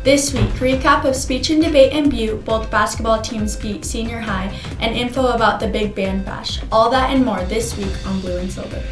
This week, recap of speech and debate in Butte, both basketball teams beat senior high, and info about the Big Band Bash. All that and more this week on Blue and Silver.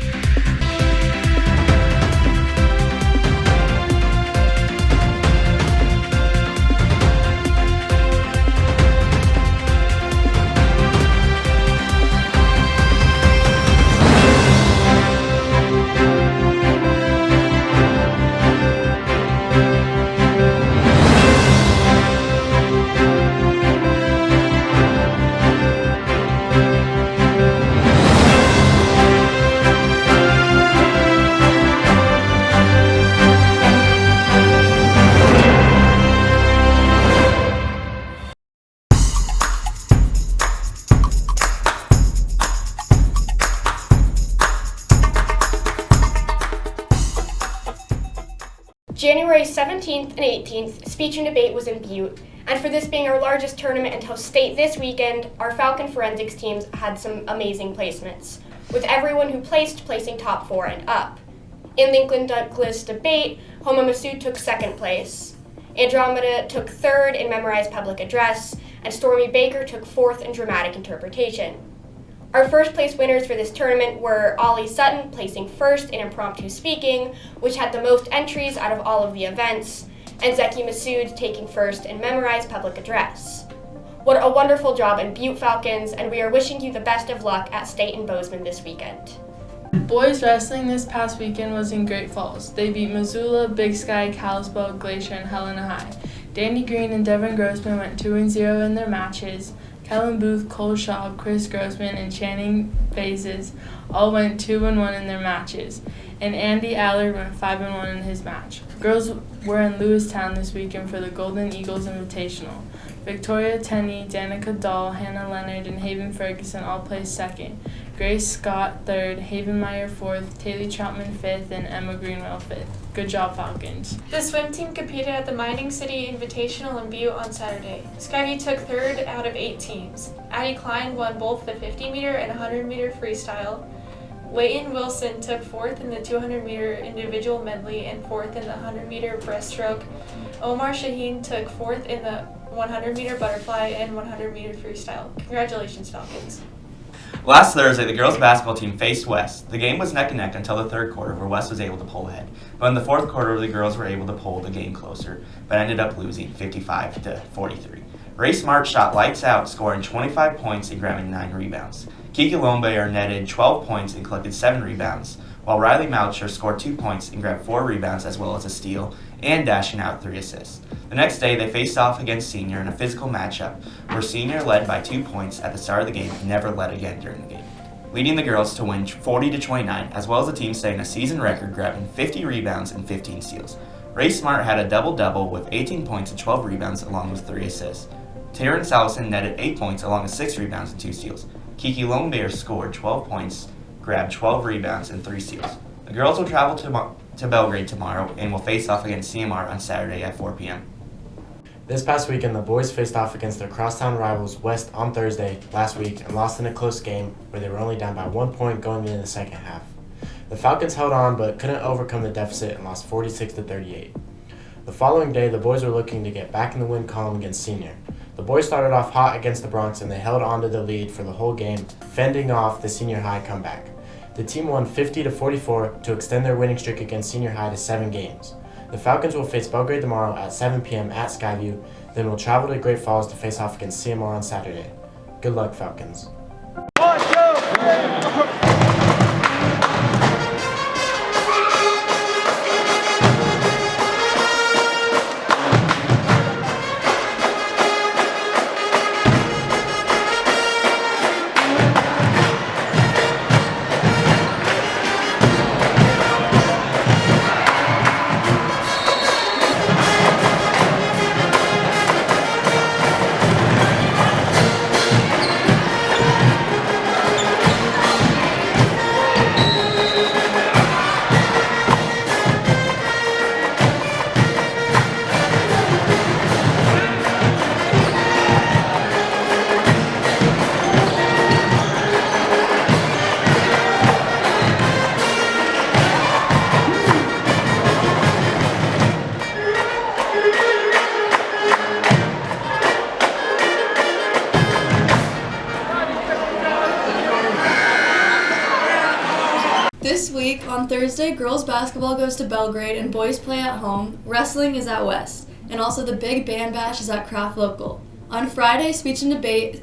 January 17th and 18th, speech and debate was in Butte, and for this being our largest tournament until state this weekend, our Falcon forensics teams had some amazing placements, with everyone who placed placing top 4 and up. In Lincoln Douglas debate, Homa Masood took 2nd place, Andromeda took 3rd in memorized public address, and Stormy Baker took 4th in dramatic interpretation. Our first place winners for this tournament were Ollie Sutton placing 1st in impromptu speaking, which had the most entries out of all of the events, and Zeki Masood taking 1st in memorized public address. What a wonderful job in Butte Falcons, and we are wishing you the best of luck at State and Bozeman this weekend. Boys wrestling this past weekend was in Great Falls. They beat Missoula, Big Sky, Kalispell, Glacier, and Helena High. Danny Green and Devin Grossman went 2-0 in their matches. Kellen Booth, Cole Schaub, Chris Grossman, and Channing Bazes all went 2-1 in their matches, and Andy Allard went 5-1 in his match. Girls were in Lewistown this weekend for the Golden Eagles Invitational. Victoria Tenney, Danica Dahl, Hannah Leonard, and Haven Ferguson all placed 2nd. Grace Scott 3rd, Haven Meyer 4th, Taylor Troutman 5th, and Emma Greenwell 5th. Good job, Falcons. The swim team competed at the Mining City Invitational in Butte on Saturday. Skyview took 3rd out of 8 teams. Addie Klein won both the 50-meter and 100-meter freestyle. Leighton Wilson took 4th in the 200-meter individual medley and 4th in the 100-meter breaststroke. Omar Shaheen took 4th in the 100-meter butterfly and 100-meter freestyle. Congratulations, Falcons. Last Thursday, the girls' basketball team faced West. The game was neck and neck until the 3rd quarter, where West was able to pull ahead. But in the 4th quarter, the girls were able to pull the game closer, but ended up losing 55-43. Ray Smart shot lights out, scoring 25 points and grabbing 9 rebounds. Kiki Lombayer netted 12 points and collected 7 rebounds, while Riley Moucher scored 2 points and grabbed 4 rebounds as well as a steal, and dashing out 3 assists. The next day, they faced off against Senior in a physical matchup, where Senior led by 2 points at the start of the game and never led again during the game, leading the girls to win 40-29, as well as the team setting a season record, grabbing 50 rebounds and 15 steals. Ray Smart had a double-double with 18 points and 12 rebounds along with 3 assists. Terrence Allison netted 8 points along with 6 rebounds and 2 steals. Kiki Lombayer scored 12 points, grabbed 12 rebounds, and 3 steals. The girls will travel to Belgrade tomorrow and will face off against CMR on Saturday at 4 p.m. This past weekend, the boys faced off against their crosstown rivals West on Thursday last week and lost in a close game where they were only down by 1 point going into the second half. The Falcons held on but couldn't overcome the deficit and lost 46-38. The following day, the boys were looking to get back in the win column against Senior. The boys started off hot against the Bronx and they held on to the lead for the whole game, fending off the Senior High comeback. The team won 50-44 to extend their winning streak against Senior High to 7 games. The Falcons will face Belgrade tomorrow at 7 p.m. at Skyview, then will travel to Great Falls to face off against CMR on Saturday. Good luck, Falcons. week, on Thursday, girls basketball goes to Belgrade and boys play at home. Wrestling is at West. And also the Big Band Bash is at Craft Local. On Friday, speech and debate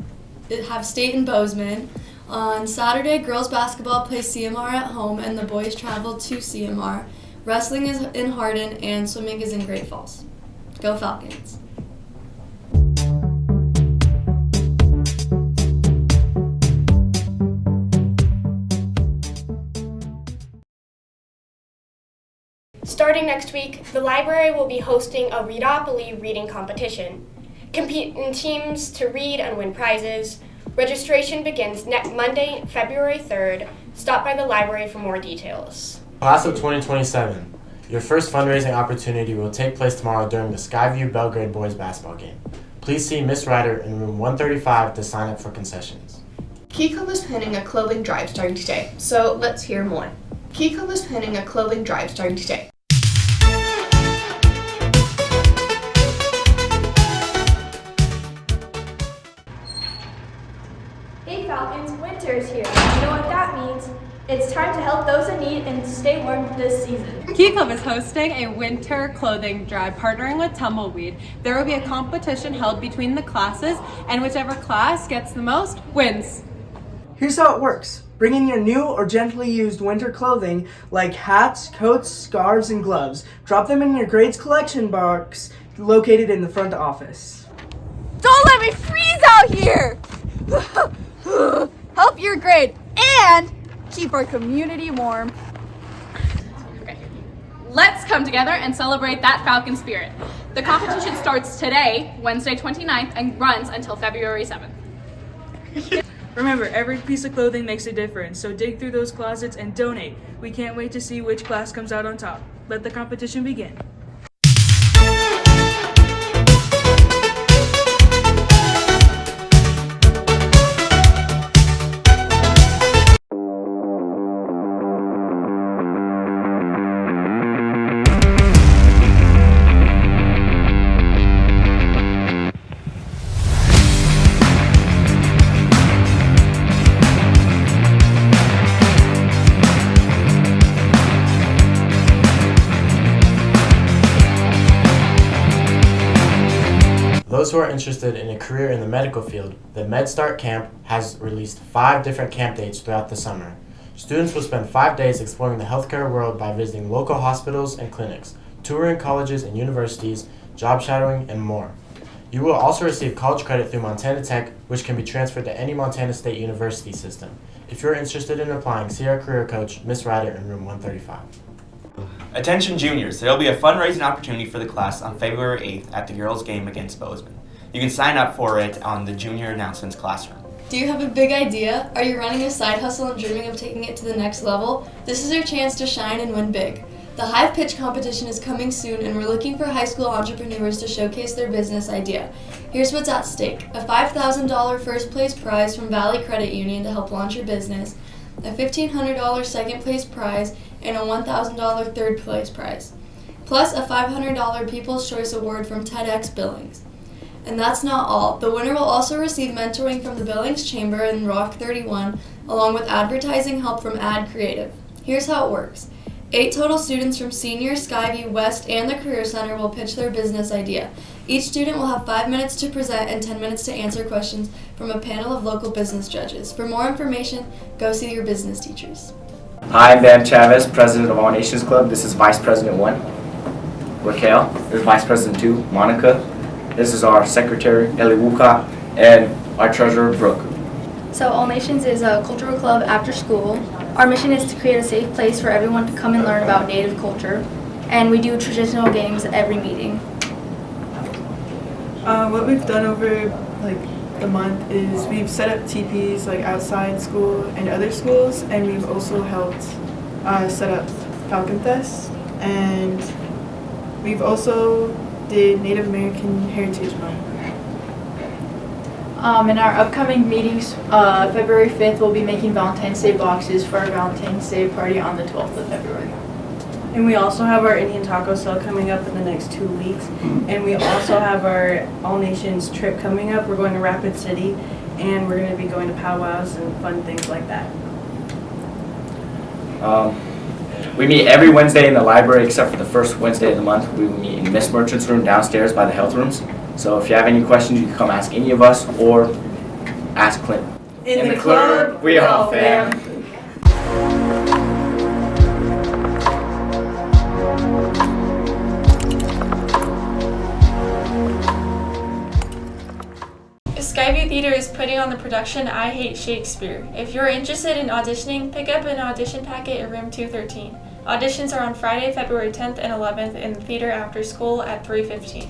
have State and Bozeman. On Saturday, girls basketball plays CMR at home and the boys travel to CMR. Wrestling is in Hardin and swimming is in Great Falls. Go Falcons! Starting next week, the library will be hosting a Readopoly reading competition. Compete in teams to read and win prizes. Registration begins next Monday, February 3rd. Stop by the library for more details. Class of 2027, your first fundraising opportunity will take place tomorrow during the Skyview Belgrade boys basketball game. Please see Miss Ryder in room 135 to sign up for concessions. Kiko is planning a clothing drive starting today, so let's hear more. Kiko is planning a clothing drive starting today. Hey Falcons, winter is here. You know what that means? It's time to help those in need and stay warm this season. Key Club is hosting a winter clothing drive partnering with Tumbleweed. There will be a competition held between the classes, and whichever class gets the most wins. Here's how it works. Bring in your new or gently used winter clothing like hats, coats, scarves, and gloves. Drop them in your grades collection box located in the front office. Don't let me freeze out here! Help your grade and keep our community warm. Okay. Let's come together and celebrate that Falcon spirit. The competition starts today, Wednesday 29th, and runs until February 7th. Remember, every piece of clothing makes a difference, so dig through those closets and donate. We can't wait to see which class comes out on top. Let the competition begin. Those who are interested in a career in the medical field, the MedStart Camp has released 5 different camp dates throughout the summer. Students will spend 5 days exploring the healthcare world by visiting local hospitals and clinics, touring colleges and universities, job shadowing, and more. You will also receive college credit through Montana Tech, which can be transferred to any Montana State University system. If you're interested in applying, see our career coach, Miss Ryder, in room 135. Attention juniors, there will be a fundraising opportunity for the class on February 8th at the girls' game against Bozeman. You can sign up for it on the junior announcements classroom. Do you have a big idea? Are you running a side hustle and dreaming of taking it to the next level? This is your chance to shine and win big. The Hive Pitch competition is coming soon and we're looking for high school entrepreneurs to showcase their business idea. Here's what's at stake. A $5,000 first place prize from Valley Credit Union to help launch your business, a $1,500 second place prize, and a $1,000 third place prize, plus a $500 People's Choice Award from TEDx Billings. And that's not all. The winner will also receive mentoring from the Billings Chamber and Rock 31, along with advertising help from Ad Creative. Here's how it works. 8 total students from Senior, Skyview, West, and the Career Center will pitch their business idea. Each student will have 5 minutes to present and 10 minutes to answer questions from a panel of local business judges. For more information, go see your business teachers. Hi, I'm Van Chavez, President of All Nations Club. This is Vice President 1, Raquel. This is Vice President 2, Monica. This is our Secretary, Ellie Wuka, and our Treasurer, Brooke. So All Nations is a cultural club after school. Our mission is to create a safe place for everyone to come and learn about Native culture. And we do traditional games at every meeting. What we've done over the month is we've set up teepees outside school and other schools, and we've also helped set up Falcon Fest, and we've also did Native American Heritage Month. In our upcoming meetings, February 5th, we'll be making Valentine's Day boxes for our Valentine's Day party on the 12th of February. And we also have our Indian taco sale coming up in the next 2 weeks. And we also have our All Nations trip coming up. We're going to Rapid City, and we're going to be going to powwows and fun things like that. We meet every Wednesday in the library except for the first Wednesday of the month. We will meet in Miss Merchant's room downstairs by the health rooms. So if you have any questions, you can come ask any of us or ask Clint. In the club, we all fam. Skyview Theater is putting on the production I Hate Shakespeare. If you're interested in auditioning, pick up an audition packet at room 213. Auditions are on Friday, February 10th and 11th in the theater after school at 3:15.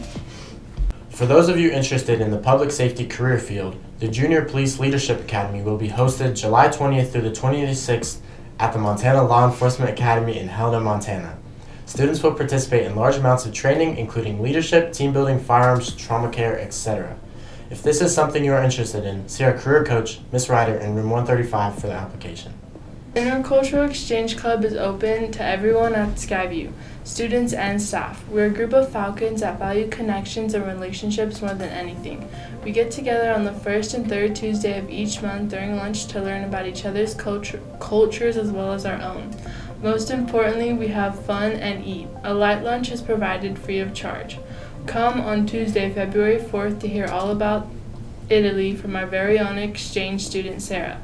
For those of you interested in the public safety career field, the Junior Police Leadership Academy will be hosted July 20th through the 26th at the Montana Law Enforcement Academy in Helena, Montana. Students will participate in large amounts of training, including leadership, team building, firearms, trauma care, etc. If this is something you are interested in, see our career coach, Ms. Ryder, in room 135 for the application. Intercultural Exchange Club is open to everyone at Skyview, students and staff. We're a group of Falcons that value connections and relationships more than anything. We get together on the first and third Tuesday of each month during lunch to learn about each other's cultures as well as our own. Most importantly, we have fun and eat. A light lunch is provided free of charge. Come on Tuesday, February 4th to hear all about Italy from our very own exchange student, Sarah.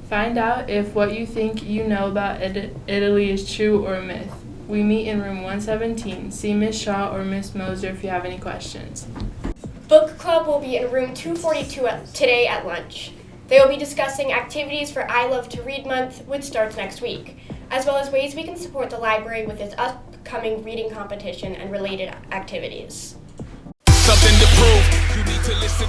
Find out if what you think you know about Italy is true or a myth. We meet in room 117. See Miss Shaw or Miss Moser if you have any questions. Book Club will be in room 242 today at lunch. They will be discussing activities for I Love to Read Month, which starts next week, as well as ways we can support the library with its upcoming reading competition and related activities.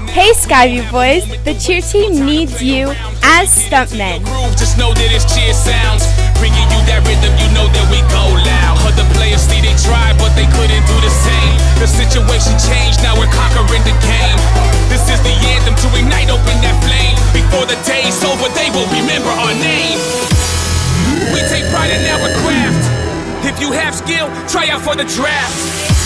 Hey Skyview boys, the cheer team needs you as stuntmen. Just know that it's cheer sounds, bringing you that rhythm, you know that we go loud. Other players see they tried, but they couldn't do the same. The situation changed, now we're conquering the game. This is the anthem to ignite, open that flame. Before the day's over, they will remember our name. We take pride in our craft. If you have skill, try out for the draft.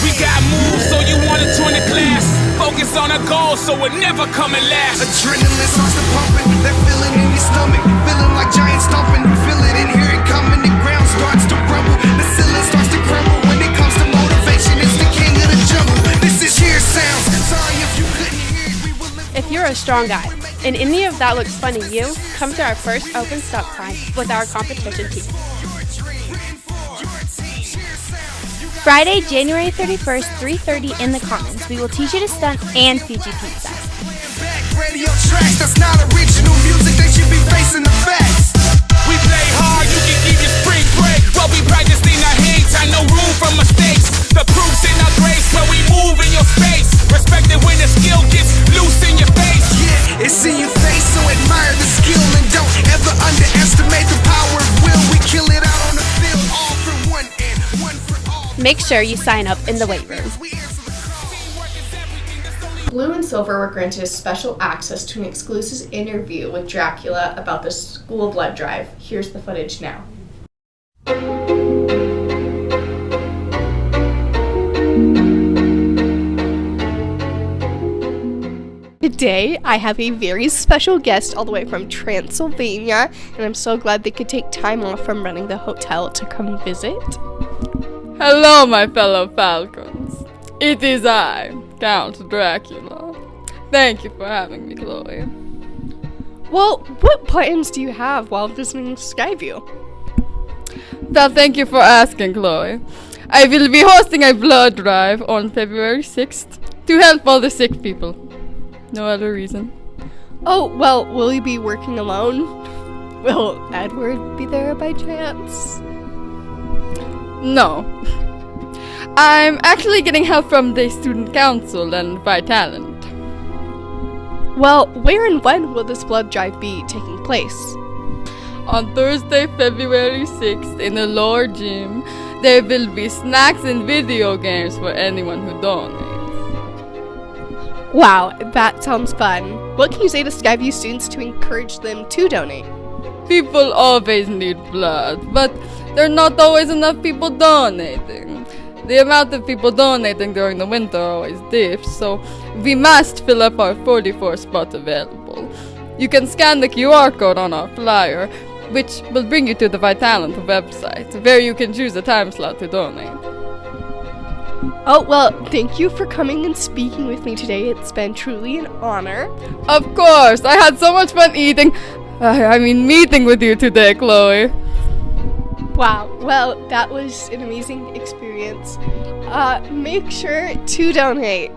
We got moves, so you wanna join the class. Focus on our goals, so we're never coming last. Adrenaline starts to pumping, that feeling in your stomach, feeling like giants stomping. You feel it and hear it coming, the ground starts to rumble, the ceiling starts to crumble. When it comes to motivation, it's the king of the jungle. This is cheer sounds. Sorry if you couldn't hear it. We will live. If you're a strong guy and any of that looks fun to you, come to our first open stunt time with our competition team. Friday, January 31st, 3:30 in the Commons. We will teach you to stunt and feed you pizza. Radio tracks, that's not original music, they should be facing the facts. We play hard, you can keep your spring break. What we practice in our hands, I no room for mistakes. The proof's in our grace, where we move in your space. Respect it when the skill gets loose in your face. Yeah, it's in your face, so admire the skill and don't ever underestimate the power of will. We kill it out on the field, all for one and one for all. Make sure you sign up in the weight room. Blue and Silver were granted special access to an exclusive interview with Dracula about the school blood drive. Here's the footage now. Today, I have a very special guest all the way from Transylvania, and I'm so glad they could take time off from running the hotel to come visit. Hello, my fellow Falcons. It is I, Count Dracula. Thank you for having me, Chloe. Well, what plans do you have while visiting Skyview? Well, thank you for asking, Chloe. I will be hosting a blood drive on February 6th to help all the sick people. No other reason. Oh, well, will you be working alone? Will Edward be there by chance? No. I'm actually getting help from the student council and Vitalent. Well, where and when will this blood drive be taking place? On Thursday, February 6th in the lower gym, there will be snacks and video games for anyone who donates. Wow, that sounds fun. What can you say to Skyview students to encourage them to donate? People always need blood, but there are not always enough people donating. The amount of people donating during the winter always dips, so we must fill up our 44 spots available. You can scan the QR code on our flyer, which will bring you to the Vitalent website, where you can choose a time slot to donate. Oh, well, thank you for coming and speaking with me today. It's been truly an honor. Of course, I had so much fun meeting with you today, Chloe. Wow, well, that was an amazing experience. Make sure to donate.